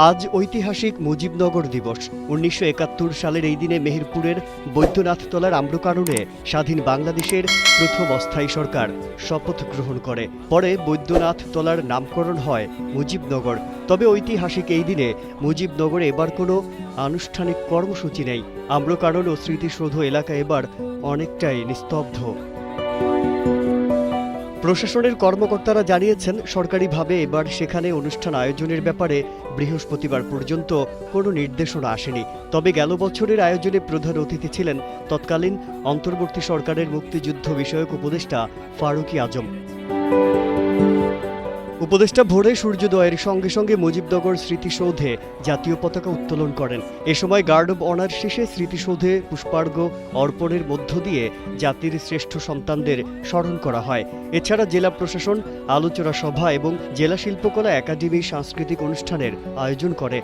আজ ঐতিহাসিক মুজিবনগর দিবস। ১৯৭১ সালের এই দিনে মেহেরপুরের বৈদ্যনাথতলার আম্রকাননে স্বাধীন বাংলাদেশের প্রথম অস্থায়ী সরকার শপথ গ্রহণ করে। পরে বৈদ্যনাথতলার নামকরণ হয় মুজিবনগর। তবে ঐতিহাসিক এই দিনে মুজিবনগরে এবার কোনো আনুষ্ঠানিক কর্মসূচি নেই। আম্রকানন ও স্মৃতিসৌধ এলাকা এবার অনেকটাই নিস্তব্ধ। প্রশাসনের কর্মকর্তারা জানিয়েছেন, সরকারিভাবে এবার সেখানে অনুষ্ঠান আয়োজনের ব্যাপারে বৃহস্পতিবার পর্যন্ত কোনো নির্দেশনা আসেনি। তবে গেল বছরের আয়োজনে প্রধান অতিথি ছিলেন তৎকালীন অন্তর্বর্তী সরকারের মুক্তিযুদ্ধ বিষয়ক উপদেষ্টা ফারুকী আজম। উপদেষ্টা ভোরে সূর্যোদয়ের সঙ্গে সঙ্গে মুজিবনগর স্মৃতিসৌধে জাতীয় পতাকা উত্তোলন করেন। এ সময় গার্ড অব অনার শেষে স্মৃতিসৌধে পুষ্পার্ঘ্য অর্পণের মধ্য দিয়ে জাতির শ্রেষ্ঠ সন্তানদের স্মরণ করা হয়। এছাড়া জেলা প্রশাসন আলোচনা সভা এবং জেলা শিল্পকলা একাডেমি সাংস্কৃতিক অনুষ্ঠানের আয়োজন করে।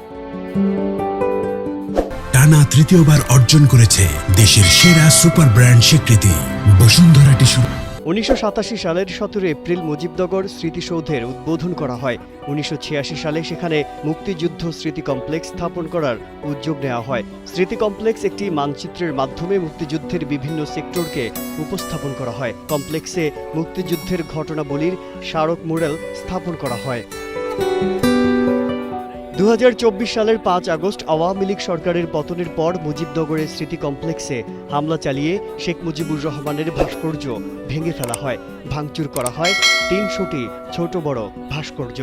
টানা তৃতীয়বার অর্জন করেছে দেশের সেরা সুপার ব্র্যান্ড স্বীকৃতি বসুন্ধরা টিস্যু। ১৯৮৭ সালের ১৭ এপ্রিল মুজিবনগর স্মৃতিসৌধের উদ্বোধন করা হয়। ১৯৮৬ সালে সেখানে মুক্তিযুদ্ধ স্মৃতি কমপ্লেক্স স্থাপন করার উদ্যোগ নেওয়া হয়। স্মৃতি কমপ্লেক্স একটি মানচিত্রের মাধ্যমে মুক্তিযুদ্ধের বিভিন্ন সেক্টরকে উপস্থাপন করা হয়। কমপ্লেক্সে মুক্তিযুদ্ধের ঘটনাবলীর স্মারক মুরাল স্থাপন করা হয়। ২০২৪ সালের ৫ আগস্ট আওয়ামী লীগ সরকারের পতনের পর মুজিবনগরের স্মৃতি কমপ্লেক্সে হামলা চালিয়ে শেখ মুজিবুর রহমানের ভাস্কর্য ভেঙে ফেলা হয়। ভাঙচুর করা হয় ৩০০টি ছোট বড় ভাস্কর্য।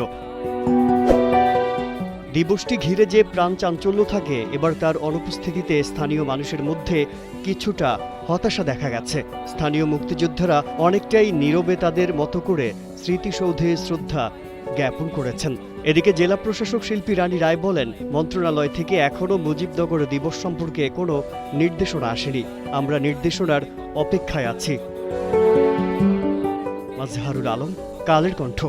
দিবসটি ঘিরে যে প্রাণ চাঞ্চল্য থাকে, এবার তার অনুপস্থিতিতে স্থানীয় মানুষের মধ্যে কিছুটা হতাশা দেখা গেছে। স্থানীয় মুক্তিযোদ্ধারা অনেকটাই নীরবে তাদের মতো করে স্মৃতিসৌধে শ্রদ্ধা জ্ঞাপন করেছেন। এদিকে জেলা প্রশাসক শিল্পী রানী রায় বলেন, মন্ত্রণালয় থেকে এখনও মুজিবনগর দিবস সম্পর্কে কোনো নির্দেশনা আসেনি। আমরা নির্দেশনার অপেক্ষায় আছি। মাজহারুল আলম, কালের কণ্ঠ।